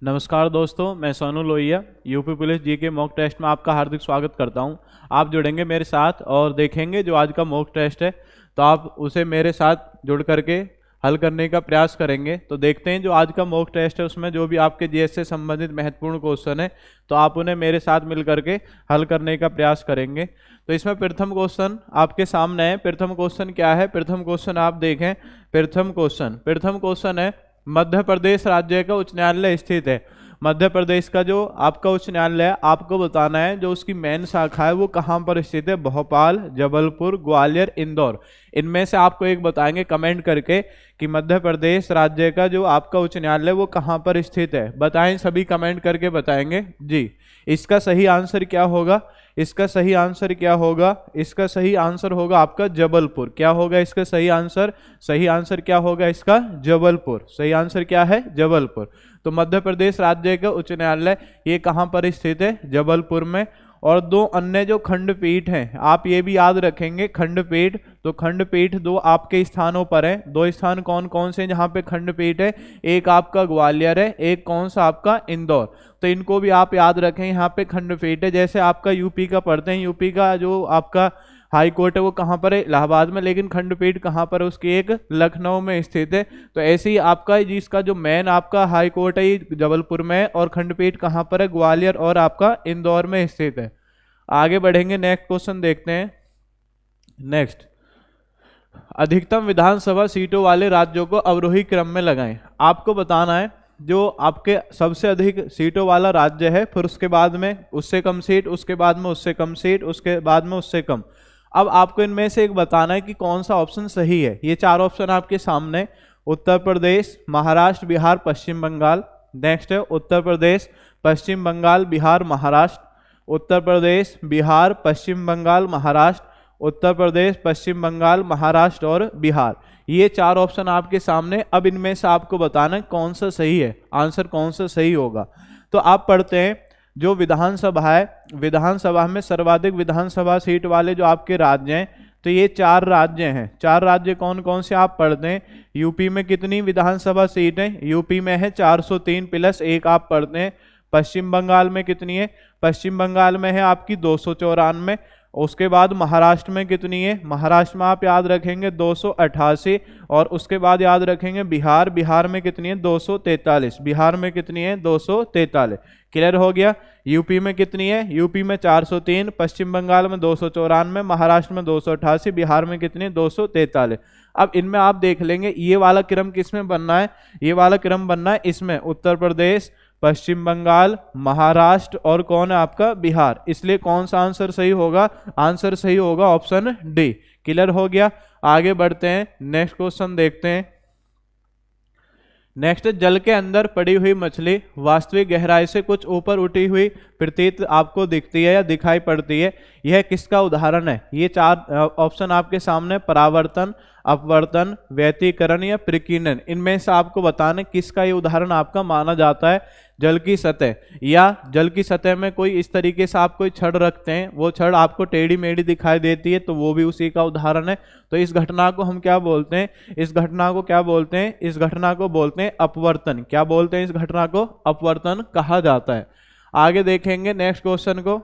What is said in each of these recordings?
नमस्कार दोस्तों, मैं सोनू लोहिया यूपी पुलिस जी के मॉक टेस्ट में आपका हार्दिक स्वागत करता हूं। आप जुड़ेंगे मेरे साथ और देखेंगे जो आज का मॉक टेस्ट है, तो आप उसे मेरे साथ जुड़ करके हल करने का प्रयास करेंगे। तो देखते हैं जो आज का मॉक टेस्ट है उसमें जो भी आपके जीएस से संबंधित महत्वपूर्ण क्वेश्चन है, तो आप उन्हें मेरे साथ मिल करके हल करने का प्रयास करेंगे। तो इसमें प्रथम क्वेश्चन आपके सामने है। प्रथम क्वेश्चन क्या है? प्रथम क्वेश्चन आप देखें। प्रथम क्वेश्चन है, मध्य प्रदेश राज्य का उच्च न्यायालय स्थित है। मध्य प्रदेश का जो आपका उच्च न्यायालय है, आपको बताना है जो उसकी मेन शाखा है वो कहाँ पर स्थित है। भोपाल, जबलपुर, ग्वालियर, इंदौर, इनमें से आपको एक बताएंगे कमेंट करके कि मध्य प्रदेश राज्य का जो आपका उच्च न्यायालय वो कहाँ पर स्थित है। बताएं, सभी कमेंट करके बताएंगे जी। इसका सही आंसर क्या होगा? इसका सही आंसर क्या होगा? इसका सही आंसर होगा आपका जबलपुर। क्या होगा इसका सही आंसर? सही आंसर क्या होगा इसका? जबलपुर। सही आंसर क्या है? जबलपुर। तो मध्य प्रदेश राज्य का उच्च न्यायालय ये कहाँ पर स्थित है? जबलपुर में। और दो अन्य जो खंडपीठ हैं, आप ये भी याद रखेंगे खंडपीठ। तो खंडपीठ दो आपके स्थानों पर है। दो स्थान कौन कौन से जहाँ पे खंडपीठ है? एक आपका ग्वालियर है, एक कौन सा आपका? इंदौर। तो इनको भी आप याद रखें, यहाँ पे खंडपीठ है। जैसे आपका यूपी का पढ़ते हैं, यूपी का जो आपका हाई कोर्ट है वो कहाँ पर है? इलाहाबाद में, लेकिन खंडपीठ कहाँ पर है उसकी? एक लखनऊ में स्थित है। तो ऐसे ही आपका जिसका जो मेन आपका हाई कोर्ट है ये जबलपुर में है, और खंडपीठ कहाँ पर है? ग्वालियर और आपका इंदौर में स्थित है। आगे बढ़ेंगे, नेक्स्ट क्वेश्चन देखते हैं। नेक्स्ट, अधिकतम विधानसभा सीटों वाले राज्यों को अवरोही क्रम में लगाएं। आपको बताना है जो आपके सबसे अधिक सीटों वाला राज्य है, फिर उसके बाद में उससे कम सीट, उसके बाद में उससे कम सीट, उसके बाद में उससे कम। अब आपको इनमें से एक बताना है कि कौन सा ऑप्शन सही है। ये चार ऑप्शन आपके सामने: उत्तर प्रदेश, महाराष्ट्र, बिहार, पश्चिम बंगाल। नेक्स्ट है उत्तर प्रदेश, पश्चिम बंगाल, बिहार, महाराष्ट्र। उत्तर प्रदेश, बिहार, पश्चिम बंगाल, महाराष्ट्र। उत्तर प्रदेश, पश्चिम बंगाल, महाराष्ट्र और बिहार। ये चार ऑप्शन आपके सामने। अब इनमें से आपको बताना है कौन सा सही है, आंसर कौन सा सही होगा। तो आप पढ़ते हैं जो विधानसभा है, विधानसभा में सर्वाधिक विधानसभा सीट वाले जो आपके राज्य हैं, तो ये चार राज्य हैं। चार राज्य कौन कौन से आप पढ़ते हैं? यूपी में कितनी विधानसभा सीट है? यूपी में है 403 प्लस 1 आप पढ़ते हैं। पश्चिम बंगाल में कितनी है? पश्चिम बंगाल में है आपकी 294। उसके बाद महाराष्ट्र में कितनी है? महाराष्ट्र में आप याद रखेंगे 288। और उसके बाद याद रखेंगे बिहार, बिहार में कितनी है? 243। बिहार में कितनी है? 243। क्लियर हो गया। यूपी में कितनी है? यूपी में 403, पश्चिम बंगाल में 294, महाराष्ट्र में 288, बिहार में कितनी है? 243। अब इनमें आप देख लेंगे ये वाला क्रम किसमें बनना है? ये वाला क्रम बनना है इसमें, उत्तर प्रदेश, पश्चिम बंगाल, महाराष्ट्र और कौन है आपका? बिहार। इसलिए कौन सा आंसर सही होगा? आंसर सही होगा ऑप्शन डी। क्लियर हो गया। आगे बढ़ते हैं, नेक्स्ट क्वेश्चन देखते हैं। नेक्स्ट, जल के अंदर पड़ी हुई मछली वास्तविक गहराई से कुछ ऊपर उठी हुई प्रतीत आपको दिखती है या दिखाई पड़ती है। यह किसका उदाहरण है? ये चार ऑप्शन आपके सामने: परावर्तन, अपवर्तन, व्यतिकरण या प्रकीर्णन। इनमें से आपको बताना किसका ये उदाहरण आपका माना जाता है। जल की सतह, या जल की सतह में कोई इस तरीके से आप कोई छड़ रखते हैं, वो छड़ आपको टेढ़ी मेढ़ी दिखाई देती है, तो वो भी उसी का उदाहरण है। तो इस घटना को हम क्या बोलते हैं? इस घटना को क्या बोलते हैं? इस घटना को बोलते हैं अपवर्तन। क्या बोलते हैं? इस घटना को अपवर्तन कहा जाता है। आगे देखेंगे नेक्स्ट क्वेश्चन को।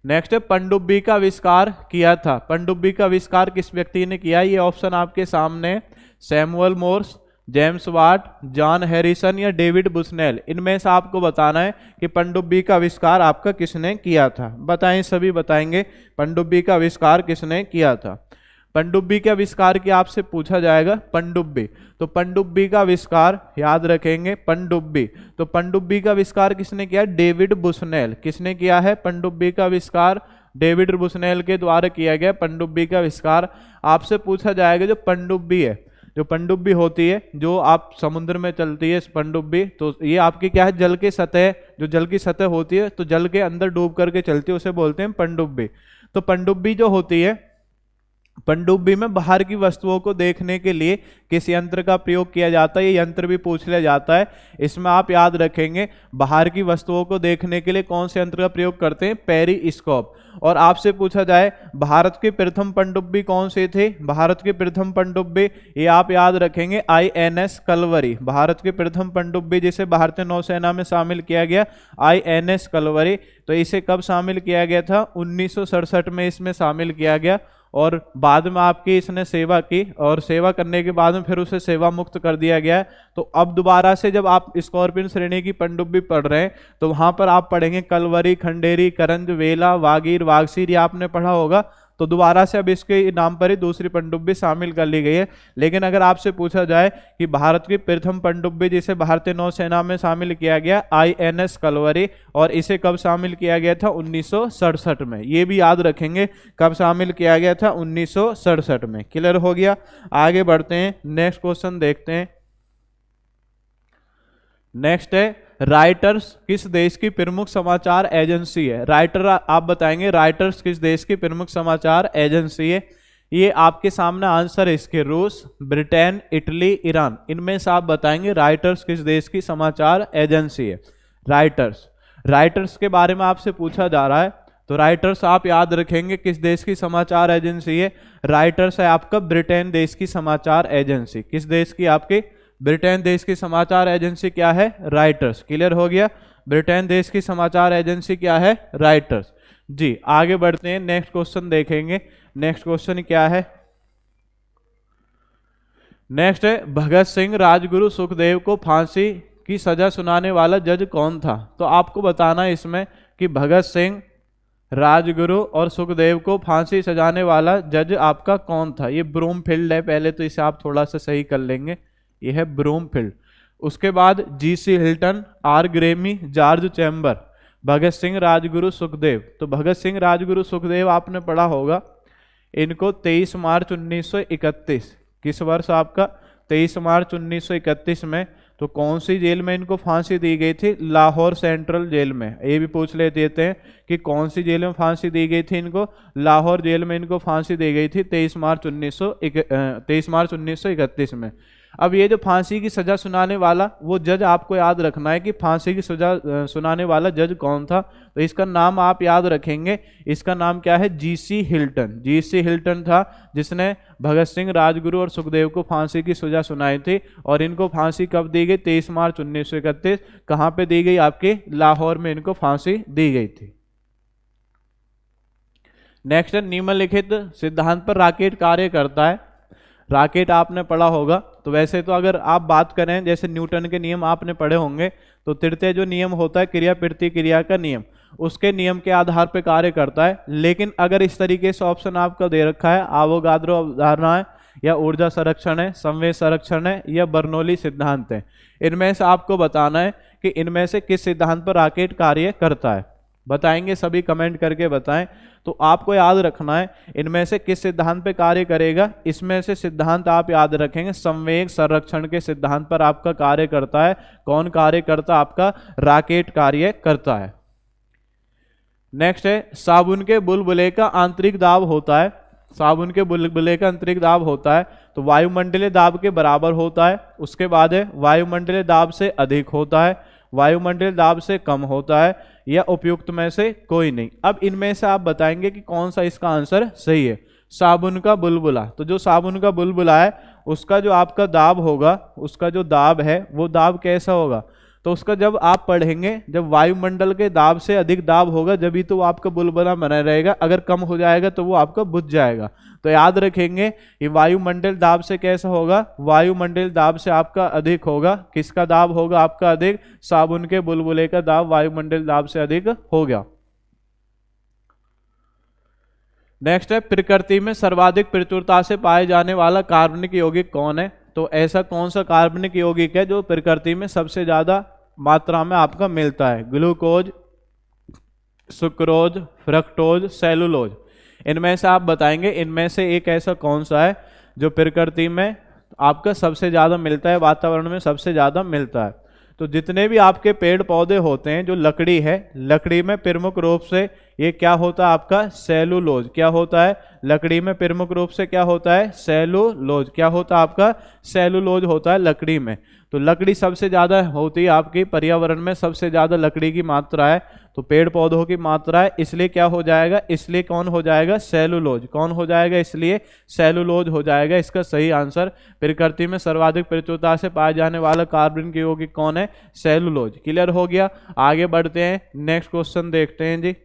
नेक्स्ट है, पनडुब्बी का आविष्कार किया था। पनडुब्बी का आविष्कार किस व्यक्ति ने किया? ये ऑप्शन आपके सामने: Samuel Morse, James Watt, John Harrison या डेविड बुशनेल। इनमें से आपको बताना है कि पनडुब्बी का आविष्कार आपका किसने किया था। बताएं, सभी बताएंगे पनडुब्बी का आविष्कार किसने किया था। पनडुब्बी के आविष्कार की आपसे पूछा जाएगा। पनडुब्बी, तो पनडुब्बी का आविष्कार याद रखेंगे, पनडुब्बी। तो पनडुब्बी का आविष्कार किसने किया? David Bushnell. किसने किया है पनडुब्बी का आविष्कार? डेविड बुशनेल के द्वारा किया गया पनडुब्बी का आविष्कार। आपसे पूछा जाएगा जो पनडुब्बी है, जो पनडुब्बी होती है, जो आप समुद्र में चलती है पनडुब्बी, तो ये आपकी क्या है? जल की सतह, जो जल की सतह होती है, तो जल के अंदर डूब करके चलती है, उसे बोलते हैं पनडुब्बी। तो पनडुब्बी जो होती है पनडुब्बी में बाहर की वस्तुओं को देखने के लिए किस यंत्र का प्रयोग किया जाता है, ये यंत्र भी पूछ लिया जाता है। इसमें आप याद रखेंगे बाहर की वस्तुओं को देखने के लिए कौन से यंत्र का प्रयोग करते हैं, पेरिस्कोप। और आपसे पूछा जाए भारत के प्रथम पनडुब्बी कौन से थे, भारत के प्रथम पनडुब्बी ये आप याद रखेंगे INS कलवरी। भारत के प्रथम पनडुब्बी जिसे भारतीय नौसेना में शामिल किया गया INS कलवरी। तो इसे कब शामिल किया गया था, 1967 में इसमें शामिल किया गया। और बाद में आपकी इसने सेवा की और सेवा करने के बाद में फिर उसे सेवा मुक्त कर दिया गया है। तो अब दोबारा से जब आप स्कॉर्पियन श्रेणी की पनडुब्बी पढ़ रहे हैं तो वहां पर आप पढ़ेंगे कलवरी, खंडेरी, करंज, वेला, वागीर, वागसीर, ये आपने पढ़ा होगा। तो दोबारा से अब इसके नाम पर ही दूसरी पनडुब्बी शामिल कर ली गई है। लेकिन अगर आपसे पूछा जाए कि भारत की प्रथम पनडुब्बी जिसे भारतीय नौसेना में शामिल किया गया INS कलवरी, और इसे कब शामिल किया गया था, 1967 में। ये भी याद रखेंगे कब शामिल किया गया था, 1967 में। क्लियर हो गया। आगे बढ़ते हैं, नेक्स्ट क्वेश्चन देखते हैं। नेक्स्ट है राइटर्स किस देश की प्रमुख समाचार एजेंसी है। राइटर आप बताएंगे राइटर्स किस देश की प्रमुख समाचार एजेंसी है। ये आपके सामने आंसर है इसके, रूस, ब्रिटेन, इटली, ईरान। इनमें से आप बताएंगे राइटर्स किस देश की समाचार एजेंसी है। राइटर्स के बारे में आपसे पूछा जा रहा है तो राइटर्स आप याद रखेंगे किस देश की समाचार एजेंसी है। राइटर्स है आपका ब्रिटेन देश की समाचार एजेंसी। किस देश की, आपके ब्रिटेन देश की समाचार एजेंसी क्या है, राइटर्स। क्लियर हो गया। ब्रिटेन देश की समाचार एजेंसी क्या है, राइटर्स। जी आगे बढ़ते हैं, नेक्स्ट क्वेश्चन देखेंगे। नेक्स्ट क्वेश्चन क्या है, नेक्स्ट है भगत सिंह, राजगुरु, सुखदेव को फांसी की सजा सुनाने वाला जज कौन था। तो आपको बताना है इसमें कि भगत सिंह, राजगुरु और सुखदेव को फांसी सजाने वाला जज आपका कौन था। ये ब्रूमफील्ड है, पहले तो इसे आप थोड़ा सा सही कर लेंगे, ये है ब्रूमफील्ड। उसके बाद GC हिल्टन, R ग्रेमी, जॉर्ज चैम्बर। भगत सिंह, राजगुरु, सुखदेव। तो भगत सिंह, राजगुरु, सुखदेव आपने पढ़ा होगा। इनको 23 मार्च 1931, किस वर्ष आपका, 23 मार्च 1931 में। तो कौन सी जेल में इनको फांसी दी गई थी, लाहौर सेंट्रल जेल में। ये भी पूछ लेते हैं कि कौन सी जेल में फांसी दी गई थी इनको, लाहौर जेल में इनको फांसी दी गई थी 23 मार्च 1931 में। अब ये जो फांसी की सजा सुनाने वाला वो जज आपको याद रखना है कि फांसी की सजा सुनाने वाला जज कौन था। तो इसका नाम आप याद रखेंगे, इसका नाम क्या है, GC हिल्टन। GC हिल्टन था जिसने भगत सिंह, राजगुरु और सुखदेव को फांसी की सजा सुनाई थी। और इनको फांसी कब दी गई, 23 मार्च 1931। कहाँ पे दी गई, आपके लाहौर में इनको फांसी दी गई थी। नेक्स्ट है निम्नलिखित सिद्धांत पर रॉकेट कार्य करता है। रॉकेट आपने पढ़ा होगा। तो वैसे तो अगर आप बात करें जैसे न्यूटन के नियम आपने पढ़े होंगे, तो तृतीय जो नियम होता है क्रिया प्रतिक्रिया का नियम, उसके नियम के आधार पर कार्य करता है। लेकिन अगर इस तरीके से ऑप्शन आपका दे रखा है, आवोगाद्रो अवधारणा है, या ऊर्जा संरक्षण है, संवेग संरक्षण है, या बर्नौली सिद्धांत है, इनमें से आपको बताना है कि इनमें से किस सिद्धांत पर रॉकेट कार्य करता है। बताएंगे सभी, कमेंट करके बताएं। तो आपको याद रखना है इनमें से किस सिद्धांत पे कार्य करेगा। इसमें से सिद्धांत आप याद रखेंगे संवेग संरक्षण के सिद्धांत पर आपका कार्य करता है। कौन कार्य करता है, आपका रॉकेट कार्य करता है। नेक्स्ट है साबुन के बुलबुले का आंतरिक दाब होता है। साबुन के बुलबुले का आंतरिक दाब होता है तो वायुमंडलीय दाब के बराबर होता है। उसके बाद है वायुमंडलीय दाब से अधिक होता है, वायुमंडलीय दाब से कम होता है, या उपयुक्त में से कोई नहीं। अब इनमें से आप बताएंगे कि कौन सा इसका आंसर सही है। साबुन का बुलबुला, तो जो साबुन का बुलबुला है उसका जो आपका दाब होगा, उसका जो दाब है वो दाब कैसा होगा, तो उसका जब आप पढ़ेंगे, जब वायुमंडल के दाब से अधिक दाब होगा जब तो वो आपका बुलबुला बना रहेगा, अगर कम हो जाएगा तो वो आपका बुझ जाएगा। तो याद रखेंगे ये वायुमंडल दाब से कैसा होगा, वायुमंडल दाब से आपका अधिक होगा। किसका दाब होगा आपका अधिक, साबुन के बुलबुले का दाब वायुमंडल दाब से अधिक हो गया। नेक्स्ट है प्रकृति में सर्वाधिक प्रचुरता से पाए जाने वाला कार्बनिक यौगिक कौन है। तो ऐसा कौन सा कार्बनिक यौगिक है जो प्रकृति में सबसे ज्यादा मात्रा में आपका मिलता है। Glucose, sucrose, fructose, cellulose. इनमें से आप बताएंगे इनमें से एक ऐसा कौन सा है जो प्रकृति में आपका सबसे ज्यादा मिलता है, वातावरण में सबसे ज्यादा मिलता है। तो जितने भी आपके पेड़ पौधे होते हैं, जो लकड़ी है, लकड़ी में प्रमुख रूप से ये क्या होता है आपका सेलुलोज। क्या होता है लकड़ी में प्रमुख रूप से क्या होता है सेलुलोज। क्या होता है आपका सेलुलोज होता है लकड़ी में। तो लकड़ी सबसे ज्यादा होती है आपकी पर्यावरण में, सबसे ज्यादा लकड़ी की मात्रा है, तो पेड़ पौधों की मात्रा है, इसलिए क्या हो जाएगा, इसलिए कौन हो जाएगा सेलुलोज। कौन हो जाएगा, इसलिए सेलुलोज हो जाएगा इसका सही आंसर। प्रकृति में सर्वाधिक प्रचुरता से पाए जाने वाला कार्बन के यौगिक कौन है, सेलुलोज। क्लियर हो गया। आगे बढ़ते हैं, नेक्स्ट क्वेश्चन देखते हैं जी।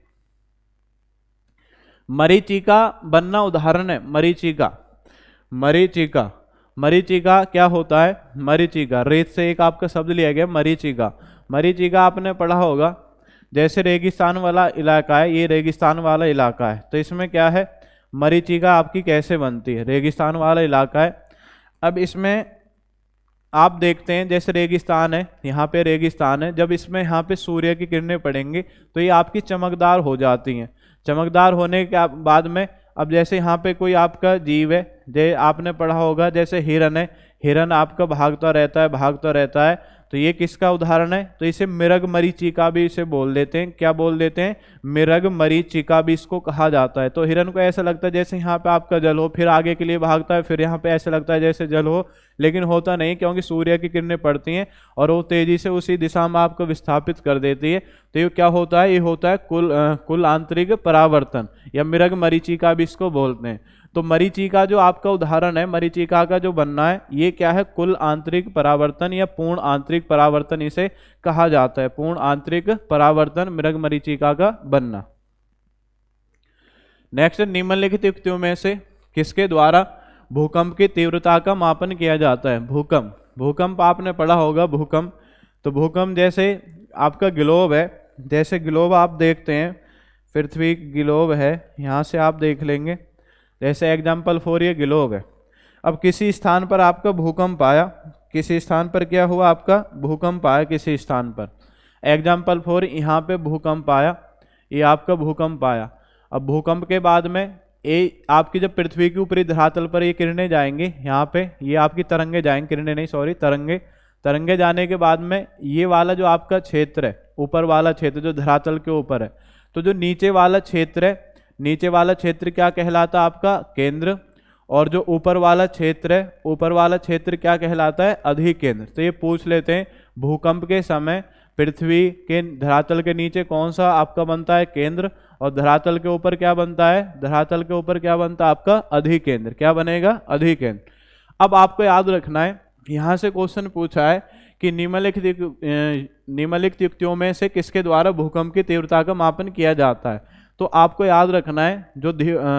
मरीचिका बनना उदाहरण है। मरीचिका, मरीचिका, मरीचिका क्या होता है, मरीचिका रेत से एक आपका शब्द लिया गया मरीचिका। मरीचिका आपने पढ़ा होगा, जैसे रेगिस्तान वाला इलाका है, ये रेगिस्तान वाला इलाका है, तो इसमें क्या है मरीचिका आपकी कैसे बनती है, रेगिस्तान वाला इलाका है। अब इसमें आप देखते हैं जैसे रेगिस्तान है, यहाँ पे रेगिस्तान है, जब इसमें यहाँ पे सूर्य की किरणें पड़ेंगी तो ये आपकी चमकदार हो जाती हैं। चमकदार होने के बाद में अब जैसे यहाँ पे कोई आपका जीव है, जैसे आपने पढ़ा होगा जैसे हिरन है, हिरन आपका भागता रहता है, भागता रहता है, तो ये किसका उदाहरण है, तो इसे मृग मरीचिका भी इसे बोल देते हैं। क्या बोल देते हैं, मृग मरीचिका भी इसको कहा जाता है। तो हिरन को ऐसा लगता है जैसे यहाँ पे आपका जल हो, फिर आगे के लिए भागता है, फिर यहाँ पे ऐसा लगता है जैसे जल हो, लेकिन होता नहीं, क्योंकि सूर्य की किरणें पड़ती हैं और वो तेजी से उसी दिशा में आपको विस्थापित कर देती है। तो ये क्या होता है, ये होता है कुल आंतरिक परावर्तन, या मृग मरीचिका भी इसको बोलते हैं। तो मरीचिका जो आपका उदाहरण है, मरीचिका का जो बनना है, ये क्या है कुल आंतरिक परावर्तन या पूर्ण आंतरिक परावर्तन इसे कहा जाता है। पूर्ण आंतरिक परावर्तन मृग मरीचिका का बनना। नेक्स्ट, निम्नलिखित युक्तियों में से किसके द्वारा भूकंप की तीव्रता का मापन किया जाता है। भूकंप, भूकंप आपने पढ़ा होगा भूकंप। तो भूकंप जैसे आपका ग्लोब है, जैसे ग्लोब आप देखते हैं, पृथ्वी ग्लोब है, यहाँ से आप देख लेंगे, जैसे एग्जाम्पल फॉर ये ग्लोब है। अब किसी स्थान पर आपका भूकंप आया, किसी स्थान पर क्या हुआ आपका भूकंप आया किसी स्थान पर, एग्जाम्पल फॉर यहाँ पे भूकंप आया, ये आपका भूकंप आया। अब भूकंप के बाद में ये आपकी जब पृथ्वी के ऊपरी धरातल पर ये किरणें जाएंगी, यहाँ पे ये आपकी तरंगे जाएंगे, किरणें नहीं सॉरी तरंगे, तरंगे जाने के बाद में ये वाला जो आपका क्षेत्र है, ऊपर वाला क्षेत्र जो धरातल के ऊपर है, तो जो नीचे वाला क्षेत्र है, नीचे वाला क्षेत्र क्या कहलाता है आपका केंद्र, और जो ऊपर वाला क्षेत्र है, ऊपर वाला क्षेत्र क्या कहलाता है अधिकेंद्र। तो ये पूछ लेते हैं भूकंप के समय पृथ्वी के धरातल के नीचे कौन सा आपका बनता है केंद्र, और धरातल के ऊपर क्या बनता है, धरातल के ऊपर क्या बनता है आपका अधिकेंद्र। क्या बनेगा अधिकेंद्र। अब आपको याद रखना है, यहाँ से क्वेश्चन पूछा है कि निम्नलिखित युक्तियों में से किसके द्वारा भूकंप की तीव्रता का मापन किया जाता है। तो आपको याद रखना है जो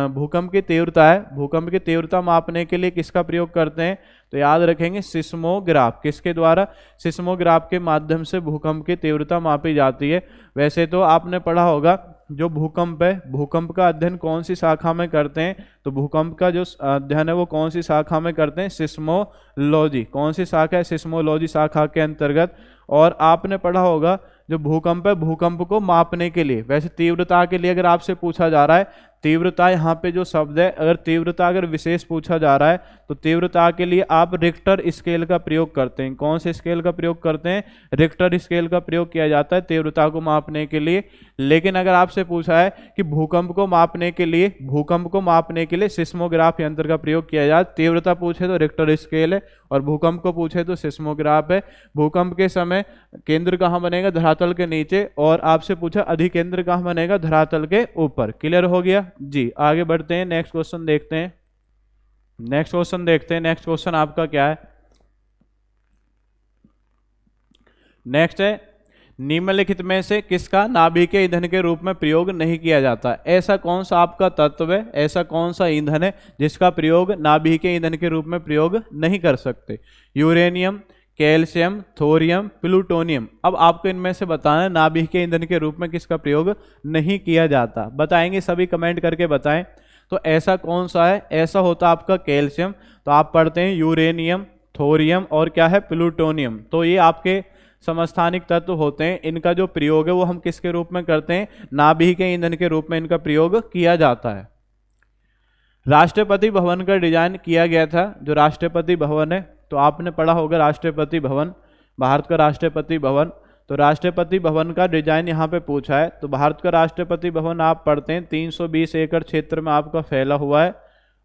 भूकंप की तीव्रता है, भूकंप की तीव्रता मापने के लिए किसका प्रयोग करते हैं, तो याद रखेंगे सिस्मोग्राफ। किसके द्वारा, सिस्मोग्राफ के माध्यम से भूकंप की तीव्रता मापी जाती है। वैसे तो आपने पढ़ा होगा जो भूकंप है, भूकंप का अध्ययन कौन सी शाखा में करते हैं, तो भूकंप का जो अध्ययन है वो कौन सी शाखा में करते हैं, सिस्मोलॉजी। कौन सी शाखा है, सिस्मोलॉजी शाखा के अंतर्गत। और आपने पढ़ा होगा जो भूकंप है, भूकंप को मापने के लिए, वैसे तीव्रता के लिए अगर आपसे पूछा जा रहा है, तीव्रता यहाँ पे जो शब्द है, अगर तीव्रता अगर विशेष पूछा जा रहा है तो तीव्रता के लिए आप रिक्टर स्केल का प्रयोग करते हैं। कौन से स्केल का प्रयोग करते हैं, रिक्टर स्केल का प्रयोग किया जाता है तीव्रता को मापने के लिए। लेकिन अगर आपसे पूछा है कि भूकंप को मापने के लिए, भूकंप को मापने के लिए सिस्मोग्राफ यंत्र का प्रयोग किया जाए, तीव्रता पूछे तो रिक्टर स्केल है, और भूकंप को पूछे तो सिस्मोग्राफ है। भूकंप के समय केंद्र कहाँ बनेगा, धरातल के नीचे, और आपसे पूछा अधिकेंद्र कहाँ बनेगा, धरातल के ऊपर। क्लियर हो गया जी। आगे बढ़ते हैं, नेक्स्ट क्वेश्चन देखते हैं, नेक्स्ट क्वेश्चन देखते हैं। नेक्स्ट क्वेश्चन आपका क्या है, नेक्स्ट है निम्नलिखित में से किसका नाभिकीय ईंधन के रूप में प्रयोग नहीं किया जाता। ऐसा कौन सा आपका तत्व है, ऐसा कौन सा ईंधन है जिसका प्रयोग नाभिकीय ईंधन के रूप में प्रयोग नहीं कर सकते। Uranium, calcium, thorium, plutonium. अब आपको इनमें से बताना है नाभिकीय ईंधन के रूप में किसका प्रयोग नहीं किया जाता। बताएंगे सभी, कमेंट करके बताएं। तो ऐसा कौन सा है, ऐसा होता आपका कैल्शियम। तो आप पढ़ते हैं यूरेनियम, थोरियम और क्या है प्लूटोनियम। तो ये आपके समस्थानिक तत्व होते हैं। इनका जो प्रयोग है वो हम किसके रूप में करते हैं, नाभिकीय ईंधन के रूप में इनका प्रयोग किया जाता है। राष्ट्रपति भवन का डिजाइन किया गया था, जो राष्ट्रपति भवन है, तो आपने पढ़ा होगा राष्ट्रपति भवन, भारत का राष्ट्रपति भवन। तो राष्ट्रपति भवन का डिजाइन यहाँ पे पूछा है। तो भारत का राष्ट्रपति भवन आप पढ़ते हैं 320 एकड़ क्षेत्र में आपका फैला हुआ है,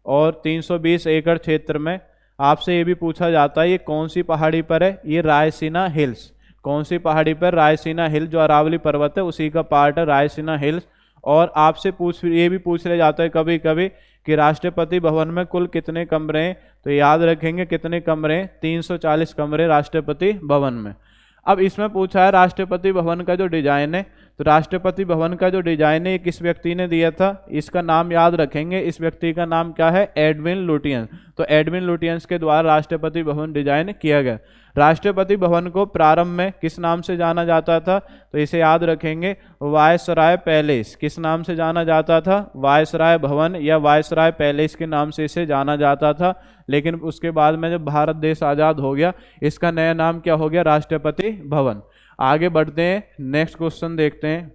और 320 एकड़ क्षेत्र में आपसे ये भी पूछा जाता है ये कौन सी पहाड़ी पर है, ये रायसीना हिल्स। कौन सी पहाड़ी पर? रायसीना हिल, जो अरावली पर्वत है उसी का पार्ट है रायसीना हिल्स। और आपसे ये भी पूछ लिया जाता है कभी कभी कि राष्ट्रपति भवन में कुल कितने कमरे हैं, तो याद रखेंगे कितने कमरे हैं, 340 कमरे राष्ट्रपति भवन में। अब इसमें पूछा है राष्ट्रपति भवन का जो डिजाइन है, तो राष्ट्रपति भवन का जो डिजाइन है ये किस व्यक्ति ने दिया था, इसका नाम याद रखेंगे। इस व्यक्ति का नाम क्या है? Edwin Lutyens. तो एडविन लुटियंस के द्वारा राष्ट्रपति भवन डिजाइन किया गया। राष्ट्रपति भवन को प्रारंभ में किस नाम से जाना जाता था, तो इसे याद रखेंगे वायसराय पैलेस। किस नाम से जाना जाता था? वायसराय भवन या वायसराय पैलेस के नाम से इसे जाना जाता था। लेकिन उसके बाद में जब भारत देश आज़ाद हो गया, इसका नया नाम क्या हो गया? राष्ट्रपति भवन। आगे बढ़ते हैं, नेक्स्ट क्वेश्चन देखते हैं।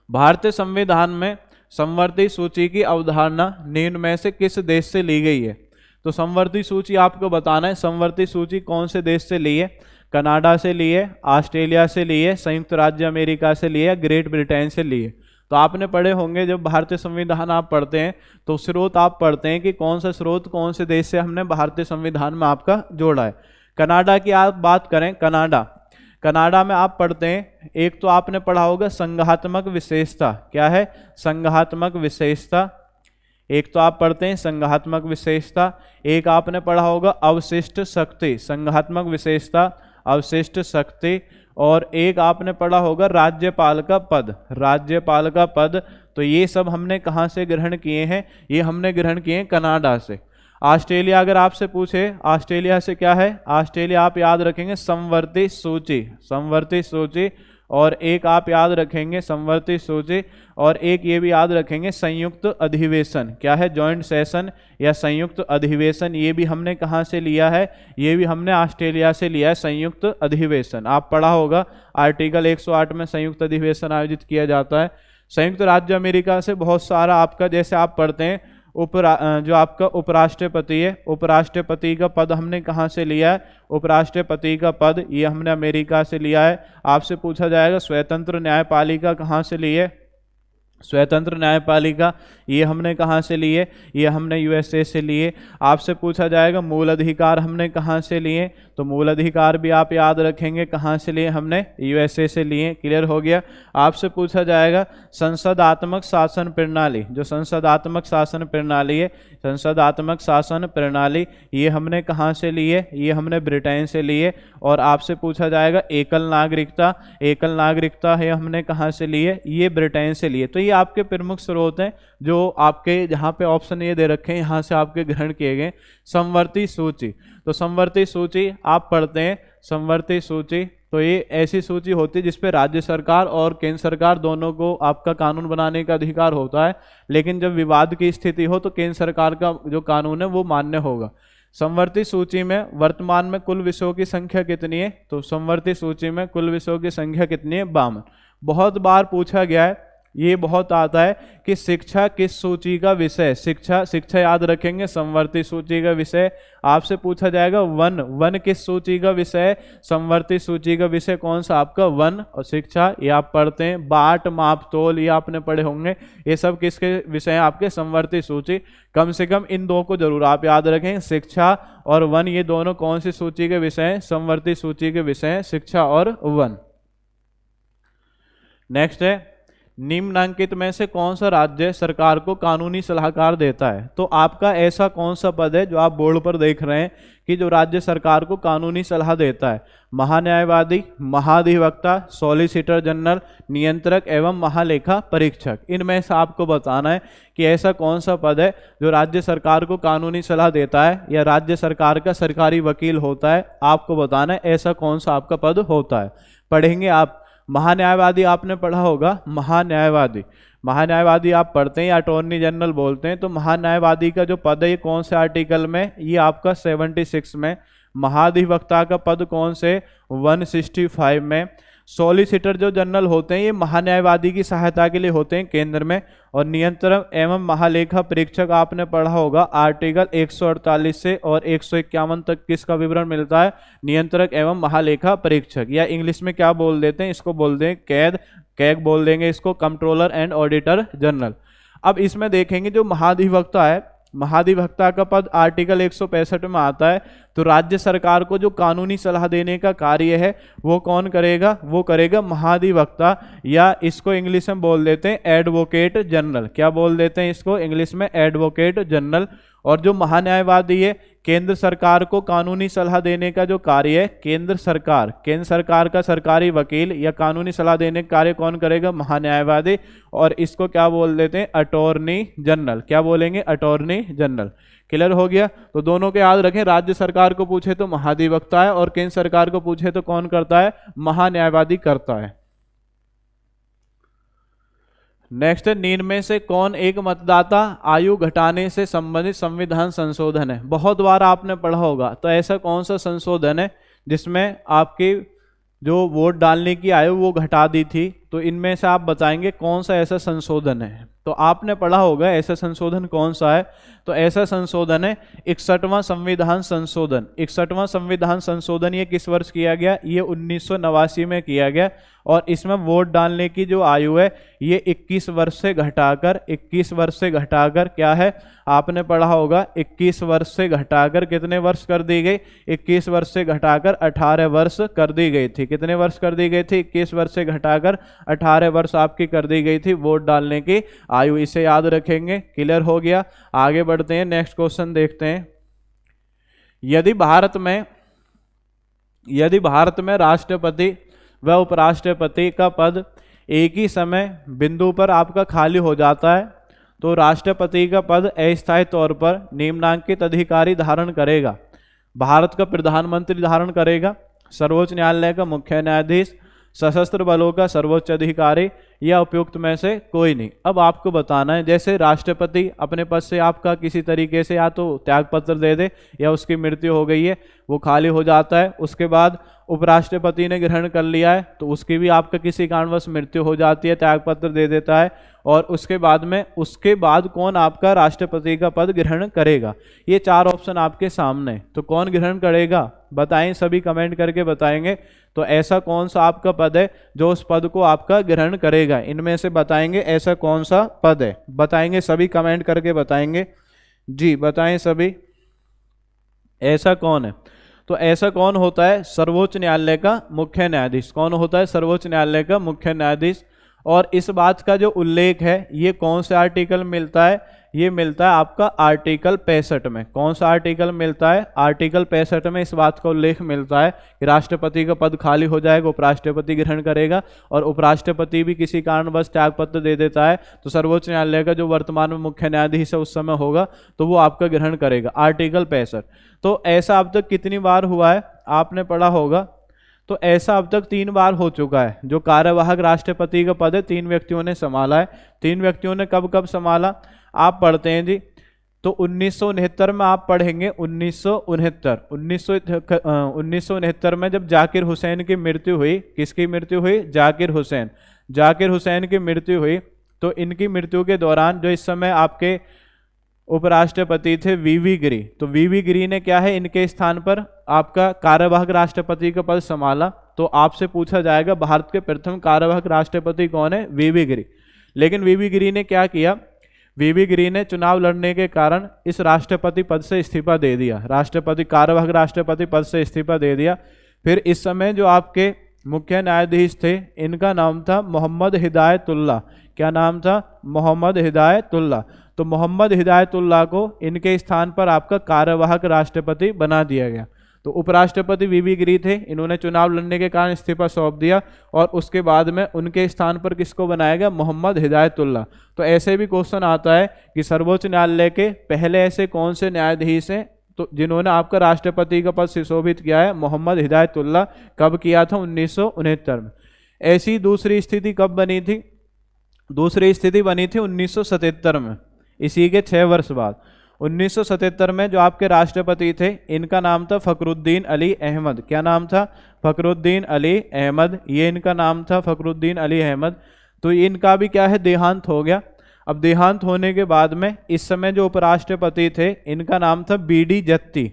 भारतीय संविधान में समवर्ती सूची की अवधारणा निम्न में से किस देश से ली गई है? तो समवर्ती सूची आपको बताना है, समवर्ती सूची कौन से देश से ली है? कनाडा से ली है, ऑस्ट्रेलिया से ली है, संयुक्त राज्य अमेरिका से ली है, ग्रेट ब्रिटेन से ली है। तो आपने पढ़े होंगे जब भारतीय संविधान आप पढ़ते हैं तो स्रोत आप पढ़ते हैं कि कौन सा स्रोत कौन से देश से हमने भारतीय संविधान में आपका जोड़ा है। कनाडा की आप बात करें, कनाडा में आप पढ़ते हैं, एक तो आपने पढ़ा होगा संघात्मक विशेषता। क्या है? संघात्मक विशेषता। एक तो आप पढ़ते हैं संघात्मक विशेषता, एक आपने पढ़ा होगा अवशिष्ट शक्ति। संघात्मक विशेषता, अवशिष्ट शक्ति। और एक आपने पढ़ा होगा राज्यपाल का पद, राज्यपाल का पद। तो ये सब हमने कहाँ से ग्रहण किए हैं? ये हमने ग्रहण किए हैं कनाडा से। ऑस्ट्रेलिया अगर आपसे पूछे, ऑस्ट्रेलिया से क्या है? ऑस्ट्रेलिया आप याद रखेंगे समवर्ती सूची, समवर्ती सूची। और एक आप याद रखेंगे समवर्ती सूची, और एक ये भी याद रखेंगे संयुक्त अधिवेशन। क्या है? जॉइंट सेशन या संयुक्त अधिवेशन। ये भी हमने कहाँ से लिया है? ये भी हमने ऑस्ट्रेलिया से लिया है, संयुक्त अधिवेशन। आप पढ़ा होगा आर्टिकल 108 में संयुक्त अधिवेशन आयोजित किया जाता है। संयुक्त राज्य अमेरिका से बहुत सारा आपका, जैसे आप पढ़ते हैं जो आपका उपराष्ट्रपति है, उपराष्ट्रपति का पद हमने कहाँ से लिया है? उपराष्ट्रपति का पद ये हमने अमेरिका से लिया है। आपसे पूछा जाएगा स्वतंत्र न्यायपालिका कहाँ से ली है? स्वतंत्र न्यायपालिका ये हमने कहाँ से लिए? ये हमने यूएसए से लिए। आपसे पूछा जाएगा मूल अधिकार हमने कहाँ से लिए? तो मूल अधिकार भी आप याद रखेंगे कहाँ से लिए? हमने यूएसए से लिए। क्लियर हो गया। आपसे पूछा जाएगा संसदात्मक शासन प्रणाली, जो संसदात्मक शासन प्रणाली है, संसदात्मक शासन प्रणाली ये हमने कहाँ से लिए? ये हमने ब्रिटेन से लिए। और आपसे पूछा जाएगा एकल नागरिकता, एकल नागरिकता है हमने कहाँ से लिए? ये ब्रिटेन से लिए। तो ये आपके प्रमुख स्रोत हैं जो आपके जहाँ पे ऑप्शन ये दे रखे हैं, यहाँ से आपके ग्रहण किए गए। समवर्ती सूची, तो समवर्ती सूची आप पढ़ते हैं, समवर्ती सूची तो ये ऐसी सूची होती है जिसपे राज्य सरकार और केंद्र सरकार दोनों को आपका कानून बनाने का अधिकार होता है। लेकिन जब विवाद की स्थिति हो तो केंद्र सरकार का जो कानून है वो मान्य होगा। समवर्ती सूची में वर्तमान में कुल विषयों की संख्या कितनी है? तो समवर्ती सूची में कुल विषयों की संख्या कितनी है? 52। बहुत बार पूछा गया है, ये बहुत आता है कि शिक्षा किस सूची का विषय? शिक्षा याद रखेंगे समवर्ती सूची का विषय। आपसे पूछा जाएगा वन किस सूची का विषय? समवर्ती सूची का विषय कौन सा आपका? वन और शिक्षा। ये आप पढ़ते हैं। बाट, माप, तोल ये आपने पढ़े होंगे। ये सब किसके विषय हैं आपके? समवर्ती सूची। कम से कम इन दो को जरूर आप याद रखें, शिक्षा और वन। ये दोनों कौन सी सूची के विषय हैं? समवर्ती सूची के विषय हैं, शिक्षा और वन। नेक्स्ट है, निम्नांकित में से कौन सा राज्य सरकार को कानूनी सलाहकार देता है? तो आपका ऐसा कौन सा पद है जो आप बोर्ड पर देख रहे हैं कि जो राज्य सरकार को कानूनी सलाह देता है? महान्यायवादी, महाधिवक्ता, सॉलिसिटर जनरल, नियंत्रक एवं महालेखा परीक्षक। इनमें से आपको बताना है कि ऐसा कौन सा पद है जो राज्य सरकार को कानूनी सलाह देता है या राज्य सरकार का सरकारी वकील होता है। आपको बताना है ऐसा कौन सा आपका पद होता है। पढ़ेंगे आप। महान्यायवादी आपने पढ़ा होगा, महान्यायवादी, महान्यायवादी आप पढ़ते हैं या अटॉर्नी जनरल बोलते हैं। तो महान्यायवादी का जो पद है ये कौन से आर्टिकल में? ये आपका 76 में। महाधिवक्ता का पद कौन से? 165 में। सॉलिसिटर जो जनरल होते हैं ये महान्यायवादी की सहायता के लिए होते हैं केंद्र में। और नियंत्रक एवं महालेखा परीक्षक आपने पढ़ा होगा आर्टिकल 148 से और 151 तक किसका विवरण मिलता है, नियंत्रक एवं महालेखा परीक्षक, या इंग्लिश में क्या बोल देते हैं इसको, बोल दें कैग बोल देंगे इसको, कंट्रोलर एंड ऑडिटर जनरल। अब इसमें देखेंगे जो महाधिवक्ता है, महाधिवक्ता का पद आर्टिकल 165 में आता है। तो राज्य सरकार को जो कानूनी सलाह देने का कार्य है वो कौन करेगा, वो करेगा महाधिवक्ता, या इसको इंग्लिश में बोल देते हैं एडवोकेट जनरल। क्या बोल देते हैं इसको इंग्लिश में, एडवोकेट जनरल। और जो महान्यायवादी है, केंद्र सरकार को कानूनी सलाह देने का जो कार्य है केंद्र सरकार का सरकारी वकील या कानूनी सलाह देने का कार्य कौन करेगा, महान्यायवादी। और इसको क्या बोल देते हैं, अटॉर्नी जनरल। क्या बोलेंगे, अटॉर्नी जनरल। क्लियर हो गया। तो दोनों के याद रखें, राज्य सरकार को पूछे तो महाधिवक्ता है और केंद्र सरकार को पूछे तो कौन करता है, महान्यायवादी करता है। नेक्स्ट, निम्न में से कौन एक मतदाता आयु घटाने से संबंधित संविधान संशोधन है। बहुत बार आपने पढ़ा होगा। तो ऐसा कौन सा संशोधन है जिसमें आपकी जो वोट डालने की आयु वो घटा दी थी। तो इनमें से आप बताएंगे कौन सा ऐसा संशोधन है। तो आपने पढ़ा होगा ऐसा संशोधन कौन सा है। तो ऐसा संशोधन है 61वां संविधान संशोधन। 61वां संविधान संशोधन ये किस वर्ष किया गया, ये 1989 में किया गया। और इसमें वोट डालने की जो आयु है ये 21 वर्ष से घटाकर क्या है, आपने पढ़ा होगा 21 वर्ष से घटाकर कितने वर्ष कर दी गई, 21 वर्ष से घटाकर 18 वर्ष कर दी गई थी। कितने वर्ष कर दी गई थी, 21 वर्ष से घटाकर 18 वर्ष आपकी कर दी गई थी वोट डालने की आयु। इसे याद रखेंगे। क्लियर हो गया। आगे बढ़ते हैं, नेक्स्ट क्वेश्चन देखते हैं। यदि भारत में राष्ट्रपति व उपराष्ट्रपति का पद एक ही समय बिंदु पर आपका खाली हो जाता है तो राष्ट्रपति का पद अस्थायी तौर पर निम्नांकित अधिकारी धारण करेगा। भारत का प्रधानमंत्री धारण करेगा, सर्वोच्च न्यायालय का मुख्य न्यायाधीश, सशस्त्र बलों का सर्वोच्च अधिकारी, या उपयुक्त में से कोई नहीं। अब आपको बताना है, जैसे राष्ट्रपति अपने पद से आपका किसी तरीके से या तो त्यागपत्र दे दे या उसकी मृत्यु हो गई है वो खाली हो जाता है। उसके बाद उपराष्ट्रपति ने ग्रहण कर लिया है तो उसकी भी आपका किसी कारणवश मृत्यु हो जाती है, त्यागपत्र दे देता है। और उसके बाद कौन आपका राष्ट्रपति का पद ग्रहण करेगा। ये 4 ऑप्शन आपके सामने। तो कौन ग्रहण करेगा बताएं, सभी कमेंट करके बताएंगे। तो ऐसा कौन सा आपका पद है जो उस पद को आपका ग्रहण करेगा, इनमें से बताएंगे ऐसा कौन सा पद है। बताएंगे सभी, कमेंट करके बताएंगे जी, बताएं सभी ऐसा कौन है। तो ऐसा कौन होता है, सर्वोच्च न्यायालय का मुख्य न्यायाधीश। कौन होता है, सर्वोच्च न्यायालय का मुख्य न्यायाधीश। और इस बात का जो उल्लेख है ये कौन से आर्टिकल मिलता है, ये मिलता है आपका आर्टिकल 65 में। कौन सा आर्टिकल मिलता है, आर्टिकल 65 में इस बात का उल्लेख मिलता है कि राष्ट्रपति का पद खाली हो जाएगा, उपराष्ट्रपति ग्रहण करेगा। और उपराष्ट्रपति भी किसी कारणवश त्यागपत्र दे देता है तो सर्वोच्च न्यायालय का जो वर्तमान में मुख्य न्यायाधीश है उस समय होगा तो वो आपका ग्रहण करेगा, आर्टिकल 65। तो ऐसा अब तक कितनी बार हुआ है आपने पढ़ा होगा। तो ऐसा अब तक 3 बार हो चुका है। जो कार्यवाहक राष्ट्रपति का पद है 3 व्यक्तियों ने संभाला है। 3 व्यक्तियों ने कब कब संभाला आप पढ़ते हैं जी। तो 1969 में आप पढ़ेंगे, 1969 में जब जाकिर हुसैन की मृत्यु हुई। किसकी मृत्यु हुई, जाकिर हुसैन की मृत्यु हुई। तो इनकी मृत्यु के दौरान जो इस समय आपके उपराष्ट्रपति थे वीवी गिरी, तो वीवी गिरी ने क्या है इनके स्थान पर आपका कार्यवाहक राष्ट्रपति का पद संभाला। तो आपसे पूछा जाएगा भारत के प्रथम कार्यवाहक राष्ट्रपति कौन है, वीवी गिरी। लेकिन वीवी गिरी ने क्या किया, वीवी गिरी ने चुनाव लड़ने के कारण इस राष्ट्रपति पद से इस्तीफा दे दिया, कार्यवाहक राष्ट्रपति पद से इस्तीफा दे दिया। फिर इस समय जो आपके मुख्य न्यायाधीश थे इनका नाम था मोहम्मद हिदायतुल्लाह। क्या नाम था, मोहम्मद हिदायतुल्लाह। तो मोहम्मद हिदायतुल्लाह को इनके स्थान पर आपका कार्यवाहक राष्ट्रपति बना दिया गया। तो उपराष्ट्रपति वीवी गिरी थे, इन्होंने चुनाव लड़ने के कारण इस्तीफा सौंप दिया और उसके बाद में उनके स्थान पर किसको बनाया गया, मोहम्मद हिदायतुल्लाह। तो ऐसे भी क्वेश्चन आता है कि सर्वोच्च न्यायालय के पहले ऐसे कौन से न्यायाधीश हैं तो जिन्होंने आपका राष्ट्रपति का पद सुशोभित किया है, मोहम्मद हिदायतुल्लाह। कब किया था, 1969 में। ऐसी दूसरी स्थिति कब बनी थी, दूसरी स्थिति बनी थी 1977 में, इसी के 6 वर्ष बाद। 1977 में जो आपके राष्ट्रपति थे इनका नाम था फखरुद्दीन अली अहमद। क्या नाम था? फखरुद्दीन अली अहमद, ये इनका नाम था फखरुद्दीन अली अहमद। तो इनका भी क्या है, देहांत हो गया। अब देहांत होने के बाद में इस समय जो उपराष्ट्रपति थे इनका नाम था बीडी जत्ती।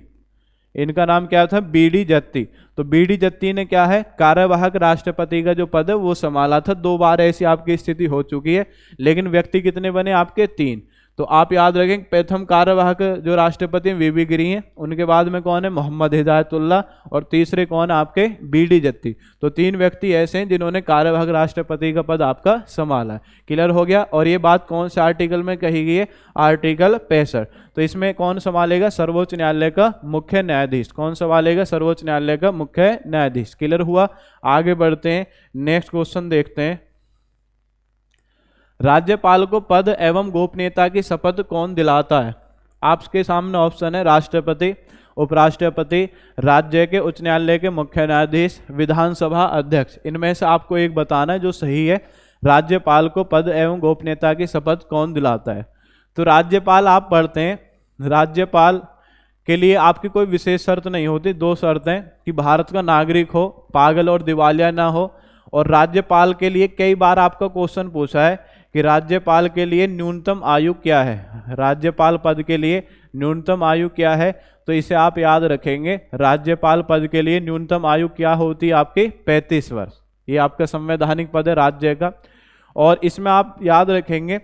इनका नाम क्या था? बीडी जत्ती। तो बीडी जत्ती ने क्या है, कार्यवाहक राष्ट्रपति का जो पद है वो संभाला था। 2 बार ऐसी आपकी स्थिति हो चुकी है, लेकिन व्यक्ति कितने बने आपके? 3। तो आप याद रखें प्रथम कार्यवाहक जो राष्ट्रपति वीवी गिरी हैं, उनके बाद में कौन है? मोहम्मद हिदायतुल्लाह, और तीसरे कौन है आपके? बीडी जत्ती। तो 3 व्यक्ति ऐसे हैं जिन्होंने कार्यवाहक राष्ट्रपति का पद आपका संभाला है। क्लियर हो गया। और ये बात कौन से आर्टिकल में कही गई है? आर्टिकल 65। तो इसमें कौन संभालेगा? सर्वोच्च न्यायालय का मुख्य न्यायाधीश। कौन संभालेगा? सर्वोच्च न्यायालय का मुख्य न्यायाधीश। क्लियर हुआ। आगे बढ़ते हैं, नेक्स्ट क्वेश्चन देखते हैं। राज्यपाल को पद एवं गोपनीयता की शपथ कौन दिलाता है? आपके सामने ऑप्शन है राष्ट्रपति, उपराष्ट्रपति, राज्य के उच्च न्यायालय के मुख्य न्यायाधीश, विधानसभा अध्यक्ष। इनमें से आपको एक बताना है जो सही है। राज्यपाल को पद एवं गोपनीयता की शपथ कौन दिलाता है? तो राज्यपाल आप पढ़ते हैं, राज्यपाल के लिए आपकी कोई विशेष शर्त नहीं होती। 2 शर्तें कि भारत का नागरिक हो, पागल और दिवालिया ना हो। और राज्यपाल के लिए कई बार आपका क्वेश्चन पूछा है कि राज्यपाल के लिए न्यूनतम आयु क्या है? राज्यपाल पद के लिए न्यूनतम आयु क्या है? तो इसे आप याद रखेंगे। राज्यपाल पद के लिए न्यूनतम आयु क्या होती है आपकी? 35 वर्ष। ये आपका संवैधानिक पद है राज्य का। और इसमें आप याद रखेंगे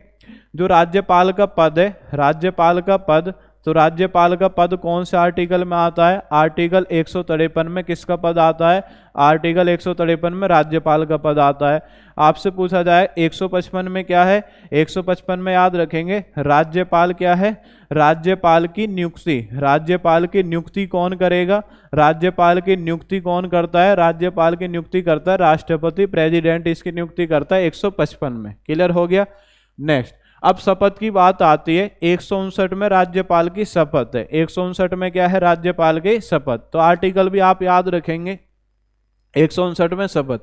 जो राज्यपाल का पद है, राज्यपाल का पद, तो राज्यपाल का पद कौन से आर्टिकल में आता है? आर्टिकल 153 में किसका पद आता है? आर्टिकल 153 में राज्यपाल का पद आता है। आपसे पूछा जाए 155 में क्या है? 155 में याद रखेंगे राज्यपाल क्या है? राज्यपाल की नियुक्ति। राज्यपाल की नियुक्ति कौन करेगा? राज्यपाल की नियुक्ति कौन करता है? राज्यपाल की नियुक्ति करता है राष्ट्रपति, प्रेसिडेंट इसकी नियुक्ति करता है 155 में। क्लियर हो गया। नेक्स्ट, अब शपथ की बात आती है। 159 में राज्यपाल की शपथ है। 159 में क्या है? राज्यपाल की शपथ। तो आर्टिकल भी आप याद रखेंगे। 159 में शपथ।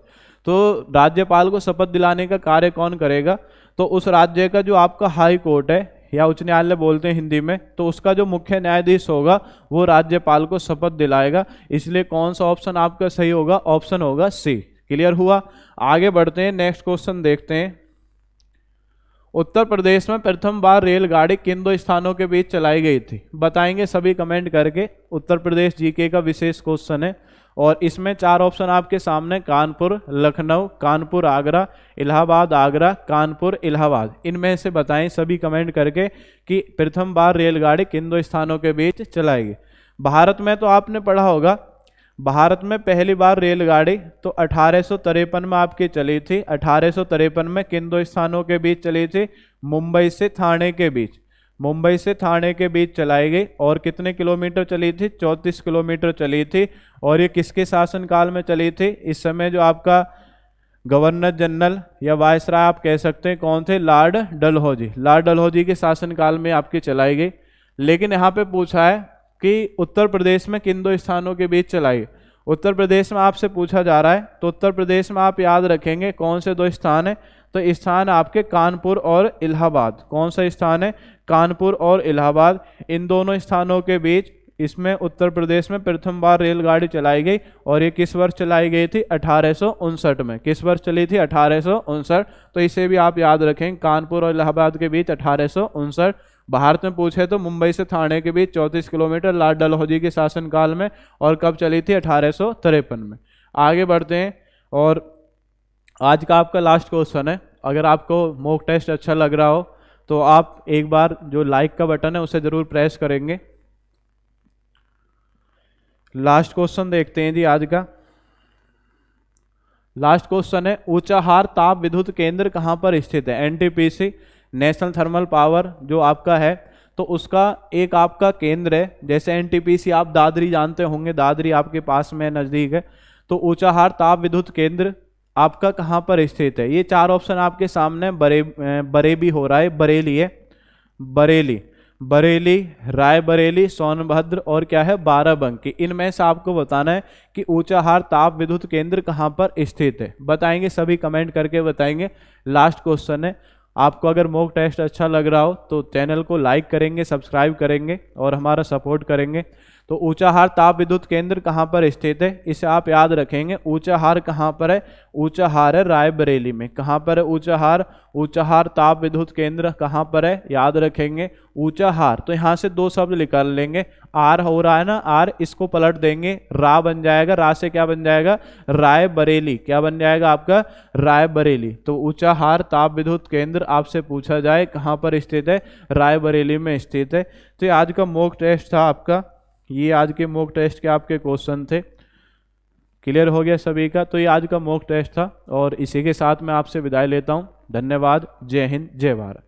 तो राज्यपाल को शपथ दिलाने का कार्य कौन करेगा? तो उस राज्य का जो आपका हाई कोर्ट है या उच्च न्यायालय बोलते हैं हिंदी में, तो उसका जो मुख्य न्यायाधीश होगा वो राज्यपाल को शपथ दिलाएगा। इसलिए कौन सा ऑप्शन आपका सही होगा? ऑप्शन होगा सी। क्लियर हुआ। आगे बढ़ते हैं, नेक्स्ट क्वेश्चन देखते हैं। उत्तर प्रदेश में प्रथम बार रेलगाड़ी किन 2 स्थानों के बीच चलाई गई थी? बताएंगे सभी कमेंट करके। उत्तर प्रदेश जीके का विशेष क्वेश्चन है और इसमें 4 ऑप्शन आपके सामने, कानपुर, लखनऊ, कानपुर आगरा, इलाहाबाद आगरा, कानपुर इलाहाबाद। इनमें से बताएं सभी कमेंट करके कि प्रथम बार रेलगाड़ी किन 2 स्थानों के बीच चलाई गई। भारत में तो आपने पढ़ा होगा, भारत में पहली बार रेलगाड़ी तो 1853 में आपकी चली थी। 1853 में किन 2 स्थानों के बीच चली थी? मुंबई से थाने के बीच। मुंबई से थाने के बीच चलाई गई। और कितने किलोमीटर चली थी? 34 किलोमीटर चली थी। और ये किसके शासनकाल में चली थी? इस समय जो आपका गवर्नर जनरल या वायसराय आप कह सकते हैं कौन थे? लॉर्ड डलहौजी। लॉर्ड डलहौजी के शासनकाल में आपकी चलाई गई। लेकिन यहाँ पे पूछा है कि उत्तर प्रदेश में किन 2 स्थानों के बीच चलाई? उत्तर प्रदेश में आपसे पूछा जा रहा है, तो उत्तर प्रदेश में आप याद रखेंगे कौन से 2 स्थान है? तो स्थान आपके कानपुर और इलाहाबाद। कौन सा स्थान है? कानपुर और इलाहाबाद। इन दोनों स्थानों के बीच इसमें उत्तर प्रदेश में प्रथम बार रेलगाड़ी चलाई गई। और ये किस वर्ष चलाई गई थी? 1859 में। किस वर्ष चली थी? 1859। तो इसे भी आप याद रखें, कानपुर और इलाहाबाद के बीच 1859। भारत में पूछे तो मुंबई से थाने के बीच 34 किलोमीटर लॉर्ड डलहौजी के शासनकाल में। और कब चली थी? 1853 में। आगे बढ़ते हैं और आज का आपका लास्ट क्वेश्चन है। अगर आपको मॉक टेस्ट अच्छा लग रहा हो तो आप एक बार जो लाइक का बटन है उसे जरूर प्रेस करेंगे। लास्ट क्वेश्चन देखते हैं जी आज का। लास्ट क्वेश्चन है, ऊंचाहार ताप विद्युत केंद्र कहाँ पर स्थित है? एनटीपीसी, नेशनल थर्मल पावर जो आपका है, तो उसका एक आपका केंद्र है। जैसे एनटीपीसी आप दादरी जानते होंगे, दादरी आपके पास में नज़दीक है। तो ऊंचाहार ताप विद्युत केंद्र आपका कहाँ पर स्थित है? ये 4 ऑप्शन आपके सामने, बरेली हो रहा है, बरेली है, बरेली, बरेली, रायबरेली, सोनभद्र और क्या है? बाराबंकी। इनमें से आपको बताना है कि ऊंचाहार ताप विद्युत केंद्र कहाँ पर स्थित है। बताएंगे सभी कमेंट करके बताएंगे। लास्ट क्वेश्चन है, आपको अगर मॉक टेस्ट अच्छा लग रहा हो तो चैनल को लाइक करेंगे, सब्सक्राइब करेंगे और हमारा सपोर्ट करेंगे। तो ऊंचाहार ताप विद्युत केंद्र कहाँ पर स्थित है, इसे आप याद रखेंगे। ऊंचाहार कहाँ पर है, ऊंचाहार है रायबरेली में। कहाँ पर है ऊंचाहार, ऊंचाहार ताप विद्युत केंद्र कहाँ पर है, याद रखेंगे ऊंचाहार। तो यहाँ से दो शब्द निकाल लेंगे, आर हो रहा है ना, आर इसको पलट देंगे, रा बन जाएगा, रा से क्या बन जाएगा, रायबरेली। क्या बन जाएगा आपका, रायबरेली। तो ऊंचाहार ताप विद्युत केंद्र आपसे पूछा जाए कहाँ पर स्थित है, रायबरेली में स्थित है। तो ये आज का मॉक टेस्ट था आपका, ये आज के मॉक टेस्ट के आपके क्वेश्चन थे। क्लियर हो गया सभी का। तो ये आज का मॉक टेस्ट था और इसी के साथ मैं आपसे विदाई लेता हूँ। धन्यवाद। जय हिंद, जय भारत।